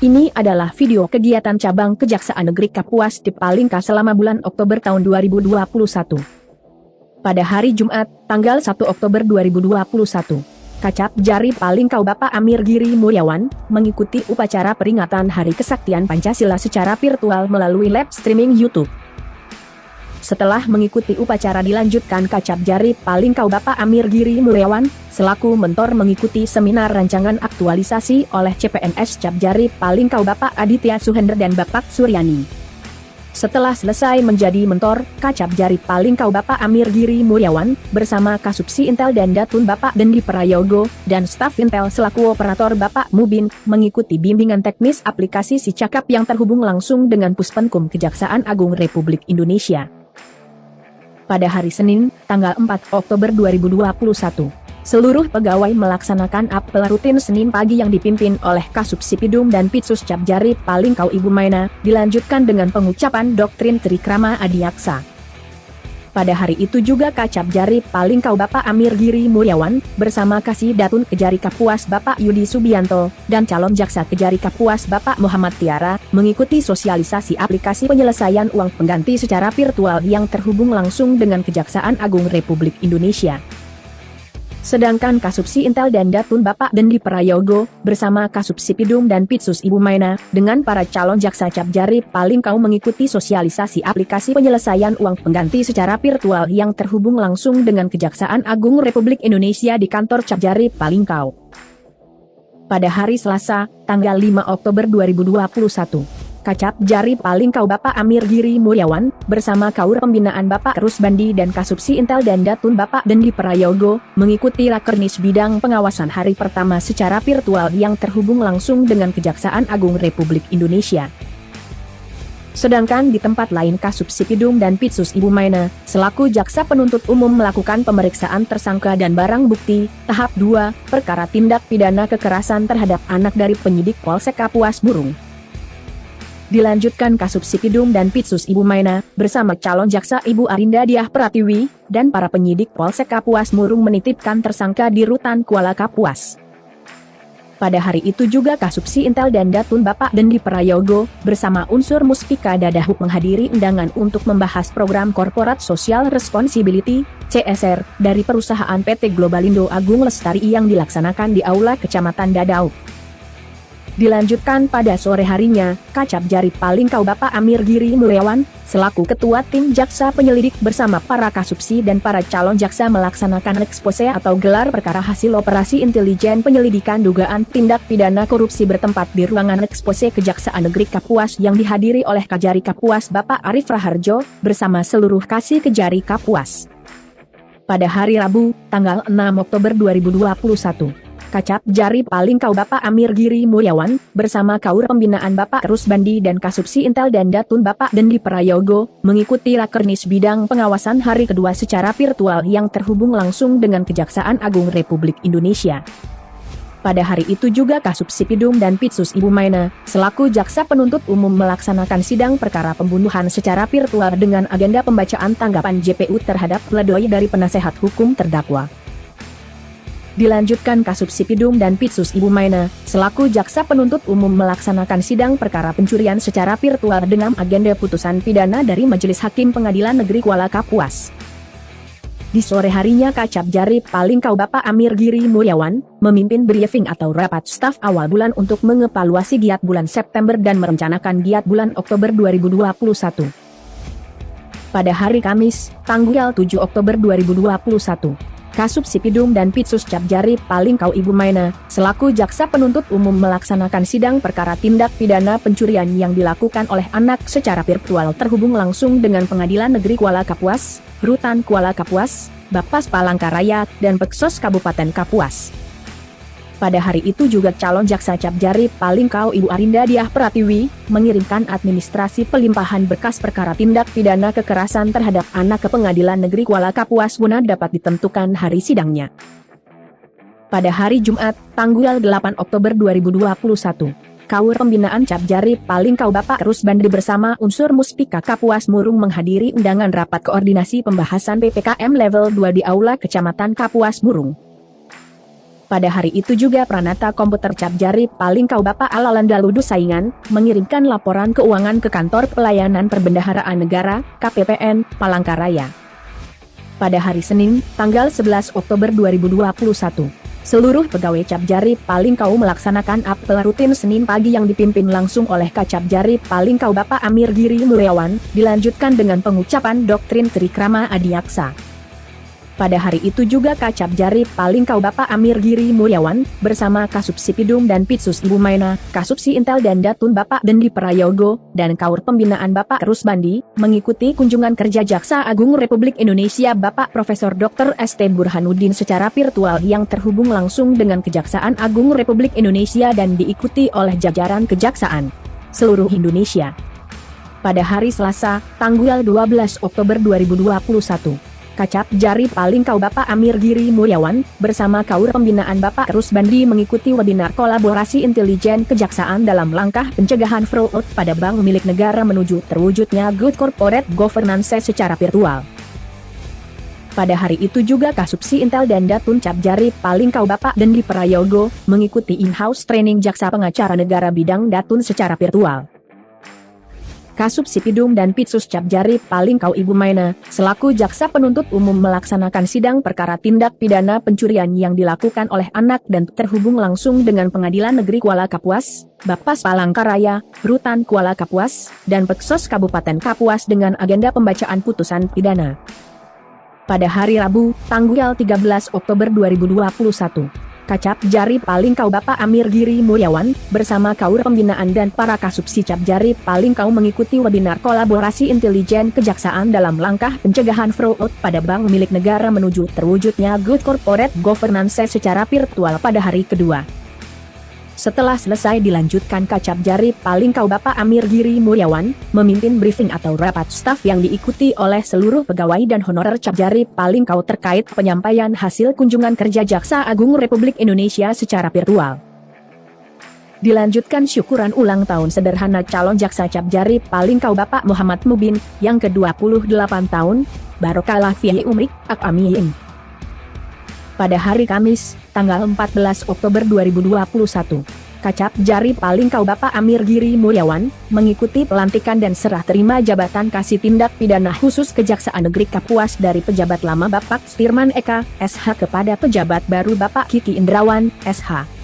Ini adalah video kegiatan cabang Kejaksaan Negeri Kapuas di Palingka selama bulan Oktober tahun 2021. Pada hari Jumat, tanggal 1 Oktober 2021, Kacap Jari Palingkau Bapak Amir Giri Mulyawan mengikuti upacara peringatan Hari Kesaktian Pancasila secara virtual melalui live streaming YouTube. Setelah mengikuti upacara dilanjutkan Kacap Jari Palingkau Bapak Amir Giri Mulyawan, selaku mentor mengikuti seminar rancangan aktualisasi oleh CPNS Cap Jari Palingkau Bapak Aditya Suhendra dan Bapak Suryani. Setelah selesai menjadi mentor, Kacap Jari Palingkau Bapak Amir Giri Mulyawan, bersama Kasubsi Intel dan Datun Bapak Dendi Prayogo, dan staf Intel selaku operator Bapak Mubin, mengikuti bimbingan teknis aplikasi SiCakap yang terhubung langsung dengan Puspenkum Kejaksaan Agung Republik Indonesia. Pada hari Senin, tanggal 4 Oktober 2021, seluruh pegawai melaksanakan apel rutin Senin pagi yang dipimpin oleh Kasubsi Pidum dan Pitsus Cap Jari Palingkau Ibu Maina, dilanjutkan dengan pengucapan doktrin Trikrama Adiaksa. Pada hari itu juga Kacap Jari Palingkau Bapak Amir Giri Mulyawan, bersama Kasih Datun Kejari Kapuas Bapak Yudi Subianto, dan calon jaksa Kejari Kapuas Bapak Muhammad Tiara, mengikuti sosialisasi aplikasi penyelesaian uang pengganti secara virtual yang terhubung langsung dengan Kejaksaan Agung Republik Indonesia. Sedangkan Kasubsi Intel dan Datun Bapak Dendi Prayogo, bersama Kasubsi Pidum dan Pitsus Ibu Maina, dengan para calon jaksa Cap Jari Palingkau mengikuti sosialisasi aplikasi penyelesaian uang pengganti secara virtual yang terhubung langsung dengan Kejaksaan Agung Republik Indonesia di kantor Cap Jari Palingkau. Pada hari Selasa, tanggal 5 Oktober 2021, Kacap Jari Palingkau Bapak Amir Giri Mulyawan, bersama Kaur Pembinaan Bapak Rusbandi dan Kasubsi Intel dan Datun Bapak Dendi Prayogo, mengikuti Rakernis Bidang Pengawasan hari pertama secara virtual yang terhubung langsung dengan Kejaksaan Agung Republik Indonesia. Sedangkan di tempat lain Kasubsi Pidum dan Pitsus Ibu Maina, selaku jaksa penuntut umum melakukan pemeriksaan tersangka dan barang bukti, tahap 2, perkara tindak pidana kekerasan terhadap anak dari penyidik Polsek Kapuas Burung. Dilanjutkan Kasubsi Pidum dan Pitsus Ibu Maina, bersama calon jaksa Ibu Arinda Diah Pratiwi, dan para penyidik Polsek Kapuas Murung menitipkan tersangka di Rutan Kuala Kapuas. Pada hari itu juga Kasubsi Intel dan Datun Bapak Dendi Prayogo, bersama unsur Muspika Dadahub menghadiri undangan untuk membahas program Corporate Social Responsibility, CSR, dari perusahaan PT Globalindo Agung Lestari yang dilaksanakan di Aula Kecamatan Dadahub. Dilanjutkan pada sore harinya, Kacap Jari Palingkau Bapak Amir Giri Mulyawan, selaku Ketua Tim Jaksa Penyelidik bersama para kasubsi dan para calon jaksa melaksanakan ekspose atau gelar perkara hasil operasi intelijen penyelidikan dugaan tindak pidana korupsi bertempat di ruangan ekspose Kejaksaan Negeri Kapuas yang dihadiri oleh Kajari Kapuas Bapak Arif Raharjo, bersama seluruh Kasih Kejari Kapuas. Pada hari Rabu, tanggal 6 Oktober 2021, Kacap Jari Palingkau Bapak Amir Giri Mulyawan, bersama Kaur Pembinaan Bapak Rusbandi dan Kasubsi Intel dan Datun Bapak Dendi Prayogo, mengikuti Rakernis Bidang Pengawasan hari kedua secara virtual yang terhubung langsung dengan Kejaksaan Agung Republik Indonesia. Pada hari itu juga Kasubsi Pidum dan Pitsus Ibu Maina, selaku jaksa penuntut umum melaksanakan sidang perkara pembunuhan secara virtual dengan agenda pembacaan tanggapan JPU terhadap pledoi dari penasehat hukum terdakwa. Dilanjutkan Kasubsi Pidum dan Pitsus Ibu Maina, selaku jaksa penuntut umum melaksanakan sidang perkara pencurian secara virtual dengan agenda putusan pidana dari Majelis Hakim Pengadilan Negeri Kuala Kapuas. Di sore harinya Kacap Jari Palingkau Bapak Amir Giri Mulyawan, memimpin briefing atau rapat staf awal bulan untuk mengevaluasi giat bulan September dan merencanakan giat bulan Oktober 2021. Pada hari Kamis, tanggal 7 Oktober 2021, Kasubsi Pidum dan Pitsus Cap Jari Palingkau Ibu Maina, selaku jaksa penuntut umum melaksanakan sidang perkara tindak pidana pencurian yang dilakukan oleh anak secara virtual terhubung langsung dengan Pengadilan Negeri Kuala Kapuas, Rutan Kuala Kapuas, Bapas Palangkaraya, dan Peksos Kabupaten Kapuas. Pada hari itu juga calon jaksa Cap Jari Palingkau Ibu Arinda Diah Pratiwi, mengirimkan administrasi pelimpahan berkas perkara tindak pidana kekerasan terhadap anak ke Pengadilan Negeri Kuala Kapuas guna dapat ditentukan hari sidangnya. Pada hari Jumat, tanggal 8 Oktober 2021, Kaur Pembinaan Cap Jari Palingkau Bapak Rusbandi bersama unsur Muspika Kapuas Murung menghadiri undangan rapat koordinasi pembahasan PPKM level 2 di Aula Kecamatan Kapuas Murung. Pada hari itu juga Pranata Komputer Capjari Palingkau Bapak Alalanda Ludus Saingan, mengirimkan laporan keuangan ke Kantor Pelayanan Perbendaharaan Negara, KPPN, Palangkaraya. Pada hari Senin, tanggal 11 Oktober 2021, seluruh pegawai Capjari Palingkau melaksanakan apel rutin Senin pagi yang dipimpin langsung oleh Capjari Palingkau Bapak Amir Giri Mulyawan, dilanjutkan dengan pengucapan doktrin Trikrama Adiaksa. Pada hari itu juga Capjari Palingkau Bapak Amir Giri Mulyawan, bersama Kasubsipidum dan Pitsus Ibu Maina, Kasubsi Intel dan Datun Bapak Dendi Prayogo, dan Kaur Pembinaan Bapak Rusbandi, mengikuti kunjungan kerja Jaksa Agung Republik Indonesia Bapak Profesor Dr. St. Burhanuddin secara virtual yang terhubung langsung dengan Kejaksaan Agung Republik Indonesia dan diikuti oleh jajaran Kejaksaan seluruh Indonesia. Pada hari Selasa, tanggal 12 Oktober 2021, Capjari Palingkau Bapak Amir Giri Mulyawan, bersama Kaur Pembinaan Bapak Rusbandi mengikuti webinar kolaborasi intelijen kejaksaan dalam langkah pencegahan fraud pada bank milik negara menuju terwujudnya good corporate governance secara virtual. Pada hari itu juga Kasubsi Intel dan Datun Capjari Palingkau Bapak Dendi Prayogo, mengikuti in-house training jaksa pengacara negara bidang Datun secara virtual. Kasubsipidum dan Pitsus Capjari Palingkau Ibu Maina, selaku jaksa penuntut umum melaksanakan sidang perkara tindak pidana pencurian yang dilakukan oleh anak dan terhubung langsung dengan Pengadilan Negeri Kuala Kapuas, Bapas Palangkaraya, Rutan Kuala Kapuas, dan Peksos Kabupaten Kapuas dengan agenda pembacaan putusan pidana. Pada hari Rabu, tanggal 13 Oktober 2021, Capjari Palingkau Bapak Amir Giri Mulyawan, bersama Kaur Pembinaan dan para Kasubsi Capjari Palingkau mengikuti webinar kolaborasi intelijen kejaksaan dalam langkah pencegahan fraud pada bank milik negara menuju terwujudnya good corporate governance secara virtual pada hari kedua. Setelah selesai dilanjutkan Capjari Palingkau Bapak Amir Giri Mulyawan, memimpin briefing atau rapat staf yang diikuti oleh seluruh pegawai dan honorer Capjari Palingkau terkait penyampaian hasil kunjungan kerja Jaksa Agung Republik Indonesia secara virtual. Dilanjutkan syukuran ulang tahun sederhana calon jaksa Capjari Palingkau Bapak Muhammad Mubin, yang ke-28 tahun, Barokallah fi umrik, amin. Pada hari Kamis, tanggal 14 Oktober 2021, Capjari Palingkau Bapak Amir Giri Mulyawan, mengikuti pelantikan dan serah terima jabatan Kasih Tindak Pidana Khusus Kejaksaan Negeri Kapuas dari pejabat lama Bapak Stirman Eka, SH kepada pejabat baru Bapak Kiki Indrawan, SH.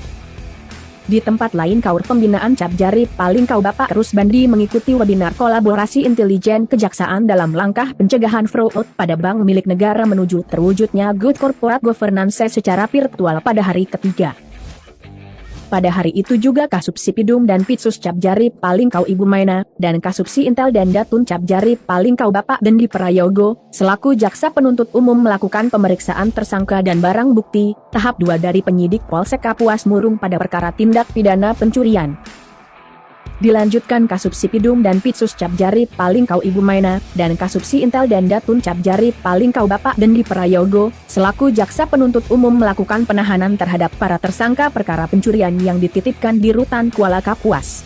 Di tempat lain Kaur Pembinaan Capjari Palingkau Bapak Rusbandi mengikuti webinar kolaborasi intelijen kejaksaan dalam langkah pencegahan fraud pada bank milik negara menuju terwujudnya good corporate governance secara virtual pada hari ketiga. Pada hari itu juga Kasubsipidum dan Pitsus Capjari Palingkau Ibu Maina, dan Kasubsi Intel dan Datun Capjari Palingkau Bapak Dendi Prayogo, selaku jaksa penuntut umum melakukan pemeriksaan tersangka dan barang bukti, tahap 2 dari penyidik Polsek Kapuas Murung pada perkara tindak pidana pencurian. Dilanjutkan Kasubsipidum dan Pitsus Capjari Palingkau Ibu Maina, dan Kasubsi Intel dan Datun Capjari Palingkau Bapak Dendi Prayogo, selaku jaksa penuntut umum melakukan penahanan terhadap para tersangka perkara pencurian yang dititipkan di Rutan Kuala Kapuas.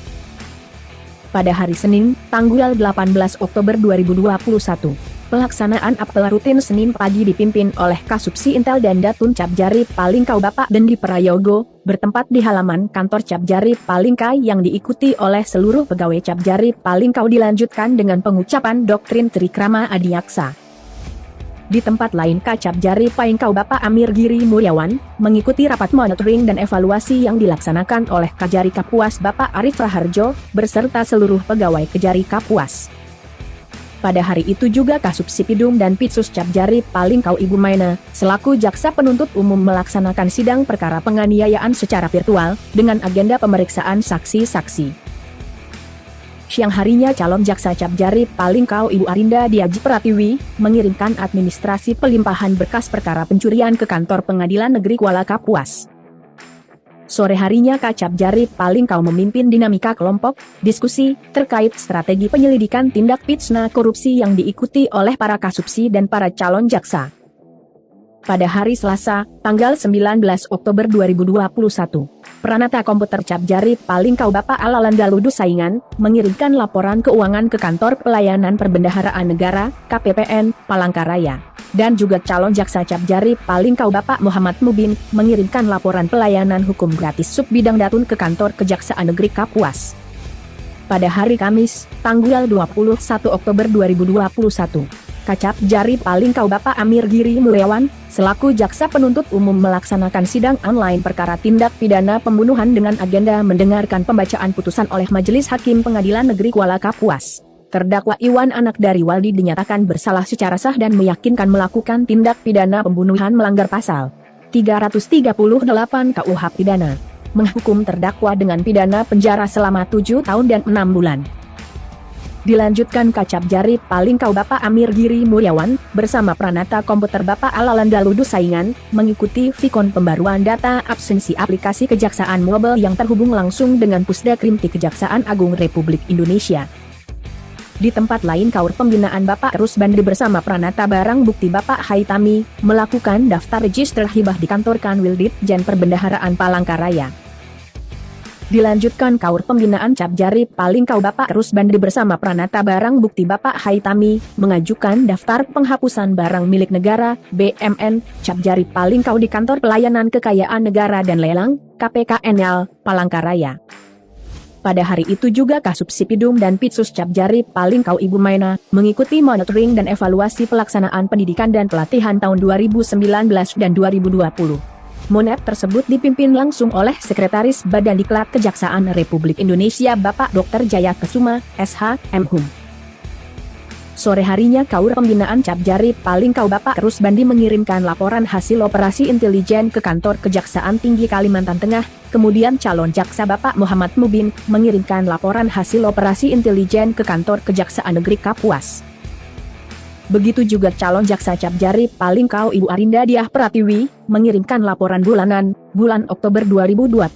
Pada hari Senin, tanggal 18 Oktober 2021, pelaksanaan apel rutin Senin pagi dipimpin oleh Kasubsi Intel dan Datun Capjari Palingkau Bapak Dendi Prayogo, bertempat di halaman kantor Capjari Palingkau yang diikuti oleh seluruh pegawai Capjari Palingkau dilanjutkan dengan pengucapan doktrin Trikrama Adiaksa. Di tempat lain Capjari Palingkau Bapak Amir Giri Mulyawan, mengikuti rapat monitoring dan evaluasi yang dilaksanakan oleh Kejari Kapuas Bapak Arif Raharjo, berserta seluruh pegawai Kejari Kapuas. Pada hari itu juga Kasubsipidum dan Pitsus Capjari Palingkau Ibu Maina, selaku jaksa penuntut umum melaksanakan sidang perkara penganiayaan secara virtual, dengan agenda pemeriksaan saksi-saksi. Siang harinya calon jaksa Capjari Palingkau Ibu Arinda Diaji Pratiwi, mengirimkan administrasi pelimpahan berkas perkara pencurian ke kantor Pengadilan Negeri Kuala Kapuas. Sore harinya Capjari Palingkau memimpin dinamika kelompok, diskusi, terkait strategi penyelidikan tindak pidana korupsi yang diikuti oleh para kasubsi dan para calon jaksa. Pada hari Selasa, tanggal 19 Oktober 2021, Pranata Komputer Cap Jari Palingkau Bapak Alalandaludu Saingan, mengirimkan laporan keuangan ke Kantor Pelayanan Perbendaharaan Negara, KPPN, Palangkaraya. Dan juga calon jaksa Cap Jari Palingkau Bapak Muhammad Mubin, mengirimkan laporan pelayanan hukum gratis sub bidang datun ke Kantor Kejaksaan Negeri Kapuas. Pada hari Kamis, tanggal 21 Oktober 2021, Kacap Jari Palingkau Bapak Amir Giri Mulyawan, selaku jaksa penuntut umum melaksanakan sidang online perkara tindak pidana pembunuhan dengan agenda mendengarkan pembacaan putusan oleh Majelis Hakim Pengadilan Negeri Kuala Kapuas. Terdakwa Iwan anak dari Waldi dinyatakan bersalah secara sah dan meyakinkan melakukan tindak pidana pembunuhan melanggar pasal 338 KUH pidana, menghukum terdakwa dengan pidana penjara selama 7 tahun dan 6 bulan. Dilanjutkan Kacap Jari Palingkau Bapak Amir Giri Mulyawan, bersama Pranata Komputer Bapak Alalandaludu Saingan, mengikuti Vikon pembaruan data absensi aplikasi Kejaksaan Mobile yang terhubung langsung dengan Pusdakrim Kejaksaan Agung Republik Indonesia. Di tempat lain Kaur Pembinaan Bapak Rusbandri bersama Pranata Barang Bukti Bapak Haitami, melakukan daftar register hibah di kantor Kanwil Ditjen Perbendaharaan Palangkaraya. Dilanjutkan Kaur Pembinaan Cap Jari Palingkau Bapak Rusbandri bersama Pranata Barang Bukti Bapak Haitami, mengajukan daftar penghapusan barang milik negara, BMN, Cap Jari Palingkau di Kantor Pelayanan Kekayaan Negara dan Lelang, KPKNL, Palangkaraya. Pada hari itu juga Kasubsipidum dan Pitsus Cap Jari Palingkau Ibu Maina, mengikuti monitoring dan evaluasi pelaksanaan pendidikan dan pelatihan tahun 2019 dan 2020. Monep tersebut dipimpin langsung oleh Sekretaris Badan Diklat Kejaksaan Republik Indonesia Bapak Dr. Jaya Kesuma, SH, M.Hum. Sore harinya Kaur Pembinaan Cap Jari Palingkau Bapak Rusbandi mengirimkan laporan hasil operasi intelijen ke Kantor Kejaksaan Tinggi Kalimantan Tengah, kemudian calon jaksa Bapak Muhammad Mubin mengirimkan laporan hasil operasi intelijen ke Kantor Kejaksaan Negeri Kapuas. Begitu juga calon jaksa Cap Jari Palingkau Ibu Arinda Diah Pratiwi, mengirimkan laporan bulanan, bulan Oktober 2021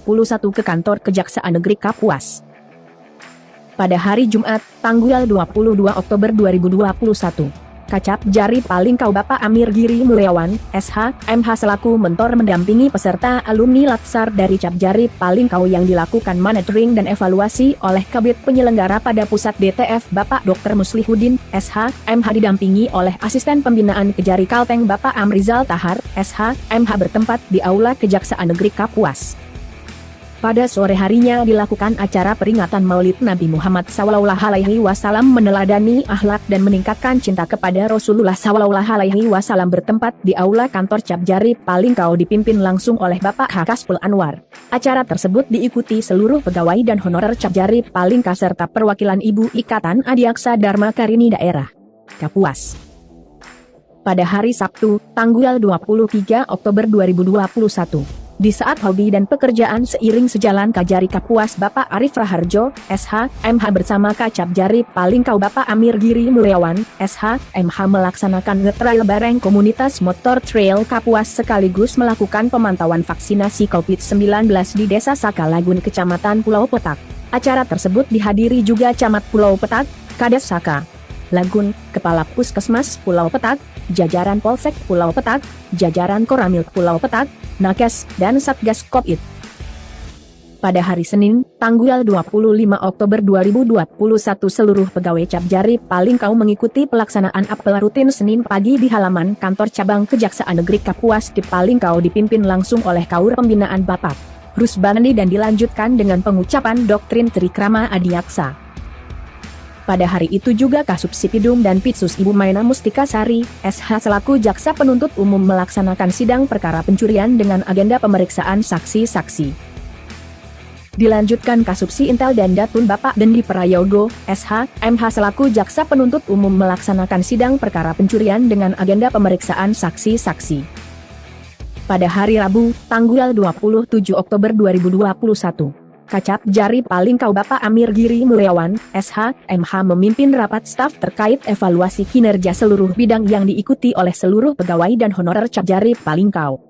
ke Kantor Kejaksaan Negeri Kapuas. Pada hari Jumat, tanggal 22 Oktober 2021, Kacap Jari Palingkau Bapak Amir Giri Mulyawan, SH, MH selaku mentor mendampingi peserta alumni Latsar dari Cap Jari Palingkau yang dilakukan monitoring dan evaluasi oleh Kabid Penyelenggara pada Pusat DTF Bapak Dr. Muslihuddin, SH, MH didampingi oleh Asisten Pembinaan Kejari Kalteng Bapak Amrizal Tahar, SH, MH bertempat di Aula Kejaksaan Negeri Kapuas. Pada sore harinya dilakukan acara peringatan Maulid Nabi Muhammad SAW meneladani akhlak dan meningkatkan cinta kepada Rasulullah SAW bertempat di Aula Kantor Cap Jari Palingkau dipimpin langsung oleh Bapak Hakaspul Anwar. Acara tersebut diikuti seluruh pegawai dan honorer Cap Jari Palingkau serta perwakilan Ibu Ikatan Adiaksa Dharma Karini Daerah Kapuas. Pada hari Sabtu, tanggal 23 Oktober 2021. Di saat hobi dan pekerjaan seiring sejalan Kajari Kapuas Bapak Arif Raharjo, SH, MH bersama Kacap Jari Palingkau Bapak Amir Giri Mulyawan, SH, MH melaksanakan nge-trail bareng komunitas motor trail Kapuas sekaligus melakukan pemantauan vaksinasi COVID-19 di Desa Sakalagun Kecamatan Pulau Petak. Acara tersebut dihadiri juga Camat Pulau Petak, Kades Saka Lagun, Kepala Puskesmas Pulau Petak, jajaran Polsek Pulau Petak, jajaran Koramil Pulau Petak, Nakes, dan Satgas Covid. Pada hari Senin, tanggal 25 Oktober 2021 seluruh pegawai Cap Jari Palingkau mengikuti pelaksanaan apel rutin Senin pagi di halaman kantor cabang Kejaksaan Negeri Kapuas di Palingkau dipimpin langsung oleh Kaur Pembinaan Bapak Rusbandi dan dilanjutkan dengan pengucapan doktrin Trikrama Adiaksa. Pada hari itu juga Kasubsipidum dan Pitsus Ibu Maina Mustika Sari, SH selaku jaksa penuntut umum melaksanakan sidang perkara pencurian dengan agenda pemeriksaan saksi-saksi. Dilanjutkan Kasubsi Intel dan Datun Bapak Dendi Prayogo, SH, MH selaku jaksa penuntut umum melaksanakan sidang perkara pencurian dengan agenda pemeriksaan saksi-saksi. Pada hari Rabu, tanggal 27 Oktober 2021. Kacap Jari Palingkau Bapak Amir Giri Mulyawan, SH, MH memimpin rapat staf terkait evaluasi kinerja seluruh bidang yang diikuti oleh seluruh pegawai dan honorer Cap Jari Palingkau.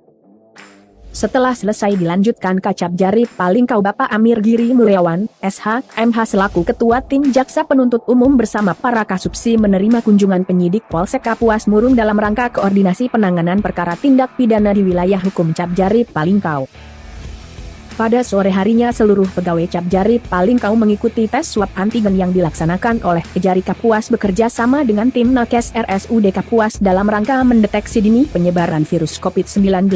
Setelah selesai dilanjutkan Kacap Jari Palingkau Bapak Amir Giri Mulyawan, SH, MH selaku Ketua Tim Jaksa Penuntut Umum bersama para kasubsi menerima kunjungan penyidik Polsek Kapuas Murung dalam rangka koordinasi penanganan perkara tindak pidana di wilayah hukum Cap Jari Palingkau. Pada sore harinya seluruh pegawai Cap Jari Palingkau mengikuti tes swab antigen yang dilaksanakan oleh Kejari Kapuas bekerja sama dengan tim Nakes RSUD Kapuas dalam rangka mendeteksi dini penyebaran virus COVID-19.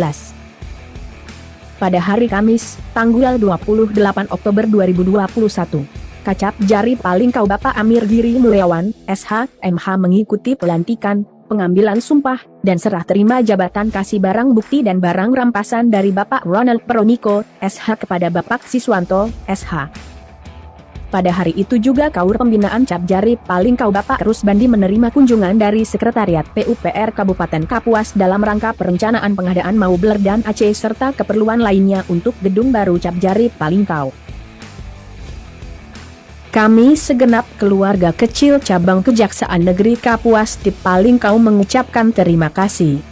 Pada hari Kamis, tanggal 28 Oktober 2021, Kacap Jari Palingkau Bapak Amir Giri Mulyawan, SH, MH mengikuti pelantikan, pengambilan sumpah, dan serah terima jabatan kasih barang bukti dan barang rampasan dari Bapak Ronald Peroniko, SH kepada Bapak Siswanto, SH. Pada hari itu juga Kaur Pembinaan Cap Jari Palingkau Bapak Rusbandi menerima kunjungan dari Sekretariat PUPR Kabupaten Kapuas dalam rangka perencanaan pengadaan Maubler dan AC serta keperluan lainnya untuk gedung baru Cap Jari Palingkau. Kami segenap keluarga kecil cabang Kejaksaan Negeri Kapuas di Palingkau mengucapkan terima kasih.